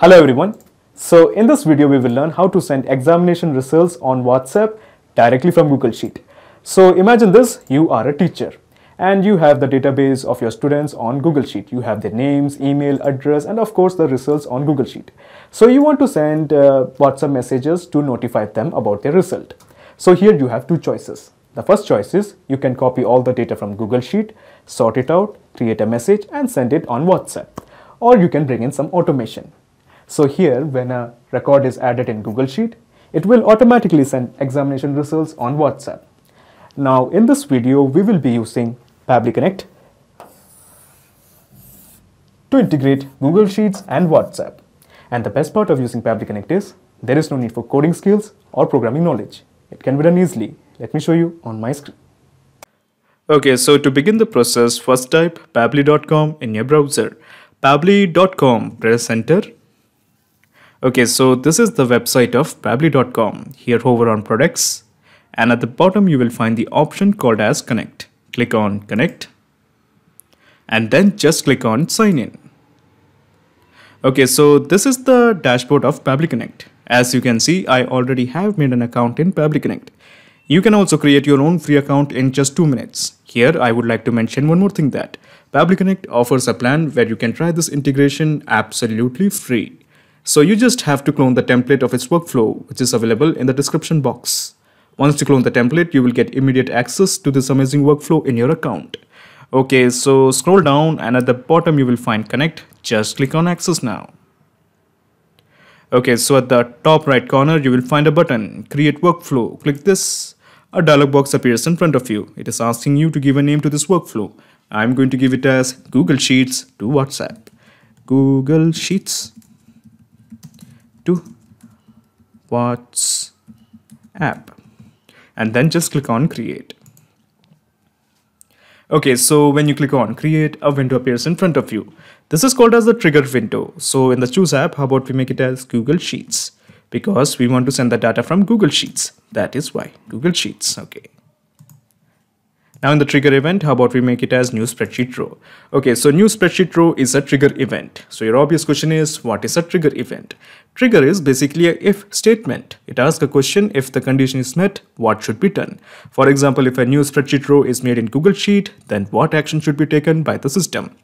Hello everyone. So in this video we will learn how to send examination results on WhatsApp directly from Google Sheet. So imagine this, you are a teacher and you have the database of your students on Google Sheet. You have their names, email, address and of course the results on Google Sheet. So you want to send WhatsApp messages to notify them about their result. So here you have two choices. The first choice is you can copy all the data from Google Sheet, sort it out, create a message and send it on WhatsApp. Or you can bring in some automation. So here, when a record is added in Google Sheet, it will automatically send examination results on WhatsApp. Now, in this video, we will be using Pabbly Connect to integrate Google Sheets and WhatsApp. And the best part of using Pabbly Connect is there is no need for coding skills or programming knowledge. It can be done easily. Let me show you on my screen. Okay, so to begin the process, first type pabbly.com in your browser. Pabbly.com, press enter. Okay, so this is the website of pabbly.com. Here hover on products and at the bottom you will find the option called as connect. Click on connect and then just click on sign in. Okay, so this is the dashboard of Pabbly Connect. As you can see, I already have made an account in Pabbly Connect. You can also create your own free account in just 2 minutes. Here I would like to mention one more thing, that Pabbly Connect offers a plan where you can try this integration absolutely free. So you just have to clone the template of its workflow, which is available in the description box. Once you clone the template, you will get immediate access to this amazing workflow in your account. Okay, so scroll down and at the bottom you will find connect. Just click on access now. Okay, so at the top right corner you will find a button, create workflow. Click this. A dialog box appears in front of you. It is asking you to give a name to this workflow. I'm going to give it as Google Sheets to WhatsApp. Google Sheets to WhatsApp, and then just click on create. Okay, so when you click on create, a window appears in front of you. This is called as the trigger window. So in the choose app, how about we make it as Google Sheets, because we want to send the data from Google Sheets. That is why Google Sheets. Okay. Now in the trigger event, how about we make it as new spreadsheet row? Okay, so new spreadsheet row is a trigger event. So your obvious question is, what is a trigger event? Trigger is basically a if statement. It asks a question, if the condition is met, what should be done? For example, if a new spreadsheet row is made in Google Sheet, then what action should be taken by the system?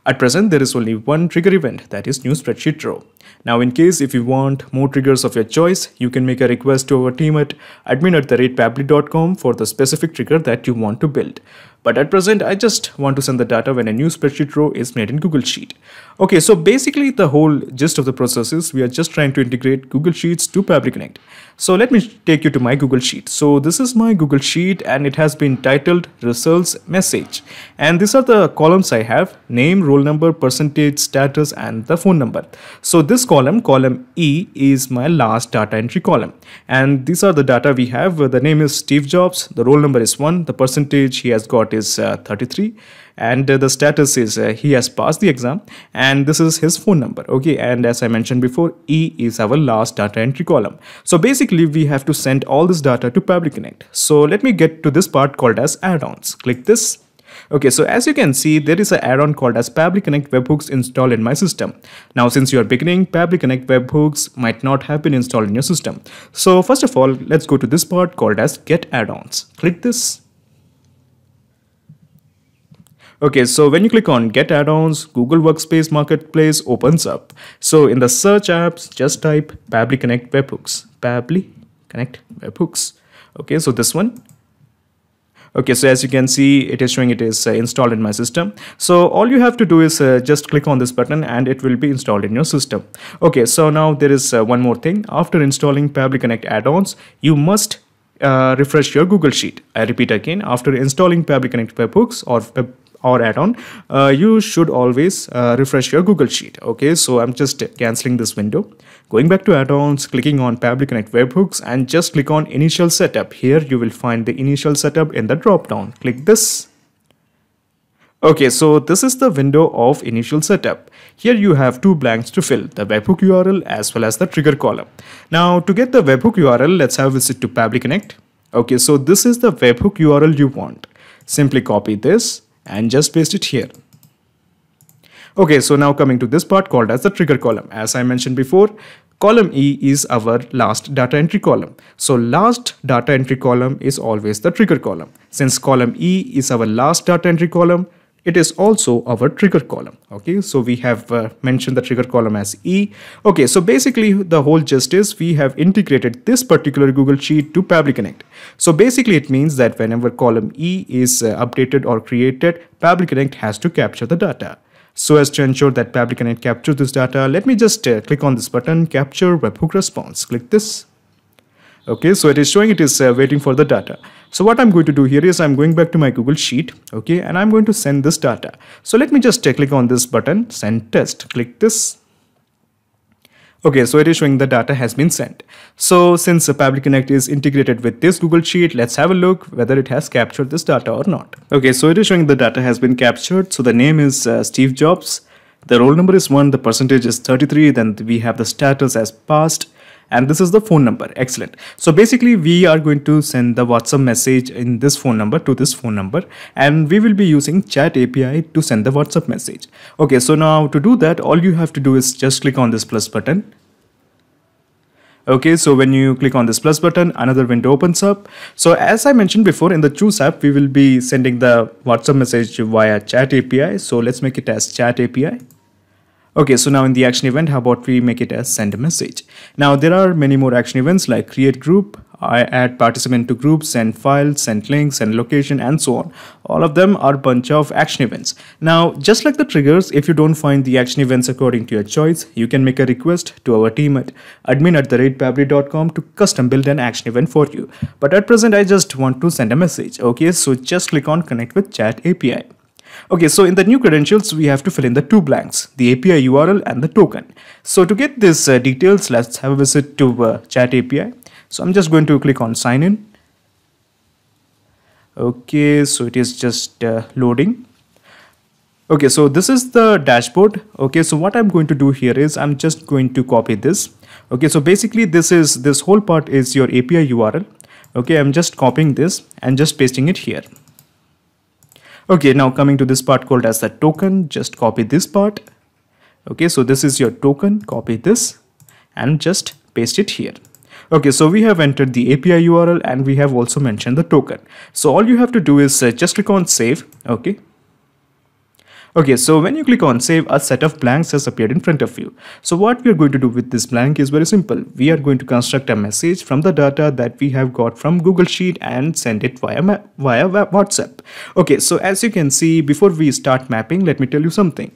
At present, there is only one trigger event, that is new spreadsheet row. Now in case if you want more triggers of your choice, you can make a request to our team at admin@pabbly.com for the specific trigger that you want to build. But at present, I just want to send the data when a new spreadsheet row is made in Google Sheet. Okay, so basically the whole gist of the process is we are just trying to integrate Google Sheets to Pabbly Connect. So let me take you to my Google Sheet. So this is my Google Sheet and it has been titled results message. And these are the columns I have: name, roll number, percentage, status, and the phone number. So this column E, is my last data entry column. And these are the data we have. The name is Steve Jobs, the roll number is 1, the percentage he has got is 33, and the status is he has passed the exam, and this is his phone number. Okay, and as I mentioned before, E is our last data entry column. So basically we have to send all this data to Pabbly Connect. So let me get to this part called as add-ons. Click this. Okay, so as you can see, there is an add-on called as Pabbly Connect Webhooks installed in my system. Now, since you are beginning, Pabbly Connect Webhooks might not have been installed in your system. So first of all, let's go to this part called as Get Add-ons. Click this. Okay, so when you click on Get Add-ons, Google Workspace Marketplace opens up. So in the search apps, just type Pabbly Connect Webhooks. Pabbly Connect Webhooks. Okay, so this one. Okay, so as you can see, it is showing it is installed in my system. So all you have to do is just click on this button and it will be installed in your system. Okay, so now there is one more thing. After installing Pabbly Connect add-ons, you must refresh your Google Sheet. I repeat again, after installing Pabbly Connect Webhooks or add-on, you should always refresh your Google Sheet. Okay, so I'm just cancelling this window, going back to add-ons, clicking on Pabbly Connect Webhooks and just click on initial setup. Here you will find the initial setup in the drop down. Click this. Okay, so this is the window of initial setup. Here you have 2 blanks to fill, the webhook URL as well as the trigger column. Now to get the webhook URL, let's have a visit to Pabbly Connect. Okay, so this is the webhook URL you want. Simply copy this and just paste it here. Okay, so now coming to this part called as the trigger column. As I mentioned before, column E is our last data entry column. So last data entry column is always the trigger column. Since column E is our last data entry column, it is also our trigger column. Okay, so we have mentioned the trigger column as E. Okay, so basically the whole gist is we have integrated this particular Google Sheet to Pabbly Connect. So basically it means that whenever column E is updated or created, Pabbly Connect has to capture the data. So as to ensure that Pabbly Connect captures this data, let me just click on this button, capture webhook response. Click this. Okay, so it is showing it is waiting for the data. So what I'm going to do here is I'm going back to my Google Sheet, okay, and I'm going to send this data. So let me just click on this button, send test, click this. Okay, so it is showing the data has been sent. So since Pabbly Connect is integrated with this Google Sheet, let's have a look whether it has captured this data or not. Okay, so it is showing the data has been captured. So the name is Steve Jobs. The roll number is 1, the percentage is 33, then we have the status as passed. And this is the phone number. Excellent. So basically we are going to send the WhatsApp message in this phone number to this phone number, and we will be using Chat API to send the WhatsApp message. Okay, so now to do that, all you have to do is just click on this plus button. Okay, so when you click on this plus button, another window opens up. So as I mentioned before, in the Choose app, we will be sending the WhatsApp message via Chat API. So let's make it as Chat API. Okay, so now in the action event, how about we make it as send a message? Now there are many more action events like create group, I add participant to groups, send files, send links, send location, and so on. All of them are a bunch of action events. Now, just like the triggers, if you don't find the action events according to your choice, you can make a request to our team at admin@pabbly.com to custom build an action event for you. But at present, I just want to send a message. Okay, so just click on connect with Chat API. Okay, so in the new credentials, we have to fill in the two blanks, the API URL and the token. So to get these details, let's have a visit to Chat API. So I'm just going to click on sign in. Okay, so it is just loading. Okay, so this is the dashboard. Okay, so what I'm going to do here is I'm just going to copy this. Okay, so basically this whole part is your API URL. Okay, I'm just copying this and just pasting it here. Okay, now coming to this part called as the token, just copy this part. Okay, so this is your token, copy this and just paste it here. Okay, so we have entered the API URL and we have also mentioned the token. So all you have to do is just click on save. Okay. Okay, so when you click on save, a set of blanks has appeared in front of you. So what we are going to do with this blank is very simple. We are going to construct a message from the data that we have got from Google Sheet and send it via WhatsApp. Okay, so as you can see, before we start mapping, let me tell you something.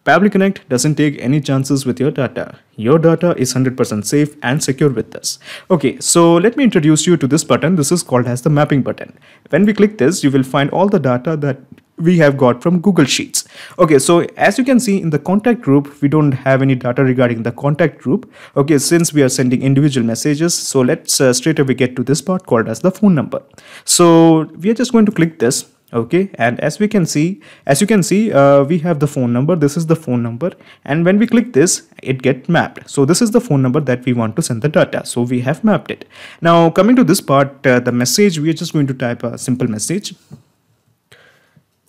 Pabbly Connect doesn't take any chances with your data. Your data is 100% safe and secure with us. Okay, so let me introduce you to this button. This is called as the mapping button. When we click this, you will find all the data that we have got from Google Sheets. Okay, so as you can see in the contact group, we don't have any data regarding the contact group. Okay, since we are sending individual messages, so let's straight away get to this part called as the phone number. So we are just going to click this. Okay, and as you can see, we have the phone number. This is the phone number, and when we click this, it gets mapped. So this is the phone number that we want to send the data. So we have mapped it. Now coming to this part, the message, we are just going to type a simple message.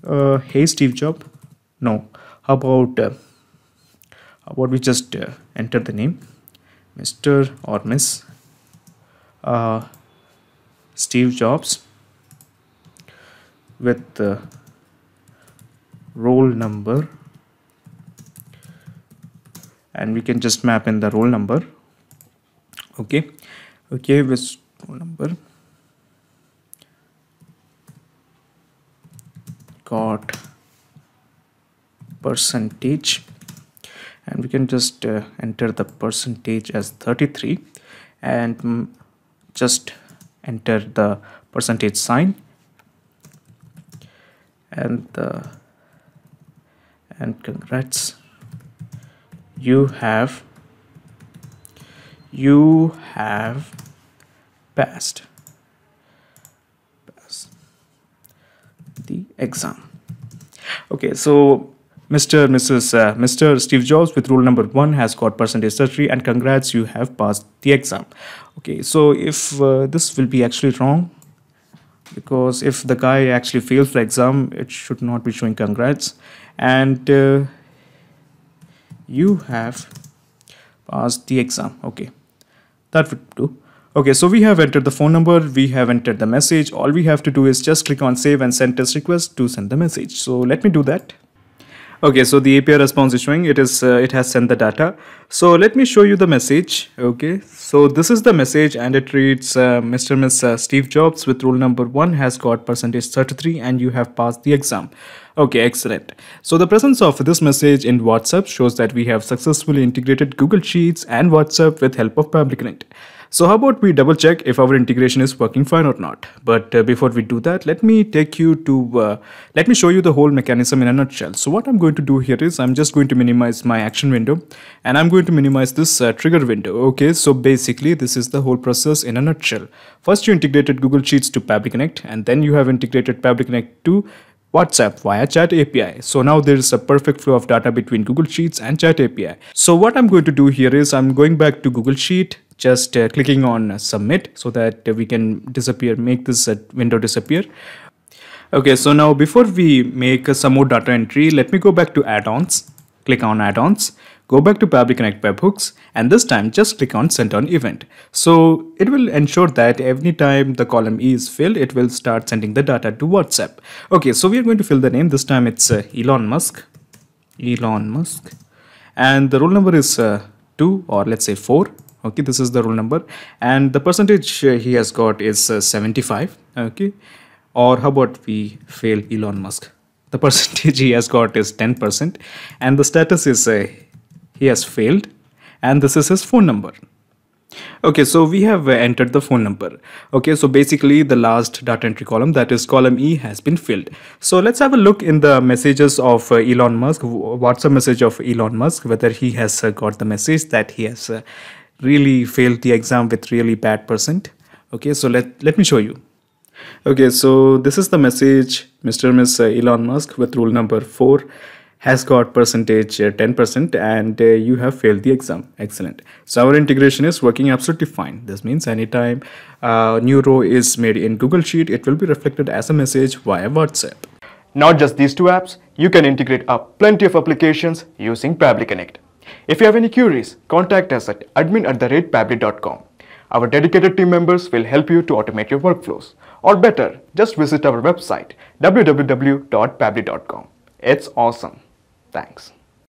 Hey Steve Jobs. No, how about we just enter the name, Mr. or Miss Steve Jobs, with the roll number, and we can just map in the roll number. Okay, with roll number, got percentage, and we can just enter the percentage as 33 and just enter the percentage sign and congrats, you have passed the exam. Okay, so Mr. Steve Jobs with rule number 1 has got percentage 33 and congrats, you have passed the exam. Okay, so if this will be actually wrong, because if the guy actually fails the exam, it should not be showing congrats. And you have passed the exam. Okay, that would do. Okay, so we have entered the phone number, we have entered the message. All we have to do is just click on save and send test request to send the message. So let me do that. Okay, so the API response is showing it has sent the data. So let me show you the message. Okay, so this is the message and it reads Mr. Miss Steve Jobs with rule number 1 has got %33 and you have passed the exam. Okay, excellent. So the presence of this message in WhatsApp shows that we have successfully integrated Google Sheets and WhatsApp with help of Pabbly Connect. So how about we double check if our integration is working fine or not. But before we do that, let me show you the whole mechanism in a nutshell. So what I'm going to do here is I'm just going to minimize my action window and I'm going to minimize this trigger window. Okay, so basically this is the whole process in a nutshell. First you integrated Google Sheets to Pabbly Connect and then you have integrated Pabbly Connect to WhatsApp via Chat API. So now there is a perfect flow of data between Google Sheets and Chat API. So what I'm going to do here is I'm going back to Google Sheet, just clicking on submit so that we can make this window disappear. Okay, so now before we make some more data entry, let me go back to add-ons, click on add-ons, go back to Pabbly Connect webhooks, and this time just click on send on event. So it will ensure that every time the column E is filled, it will start sending the data to WhatsApp. Okay, so we are going to fill the name. This time it's Elon Musk, and the roll number is 2 or let's say 4. Okay, this is the roll number and the percentage he has got is 75. Okay, or how about we fail Elon Musk? The percentage he has got is 10% and the status is he has failed and this is his phone number. Okay, so we have entered the phone number. Okay, so basically the last data entry column, that is column E, has been filled. So let's have a look in the messages of Elon Musk, WhatsApp message of Elon Musk, whether he has got the message that he has really failed the exam with really bad percent. Okay, so let me show you. Okay, so this is the message. Mr. Miss Elon Musk with rule number 4 has got percentage 10% and you have failed the exam. Excellent. So our integration is working absolutely fine. This means anytime a new row is made in Google Sheet, it will be reflected as a message via WhatsApp. Not just these two apps, you can integrate up plenty of applications using Pabbly Connect. If you have any queries, contact us at admin@pabbly.com. Our dedicated team members will help you to automate your workflows. Or better, just visit our website www.pabbly.com. It's awesome. Thanks.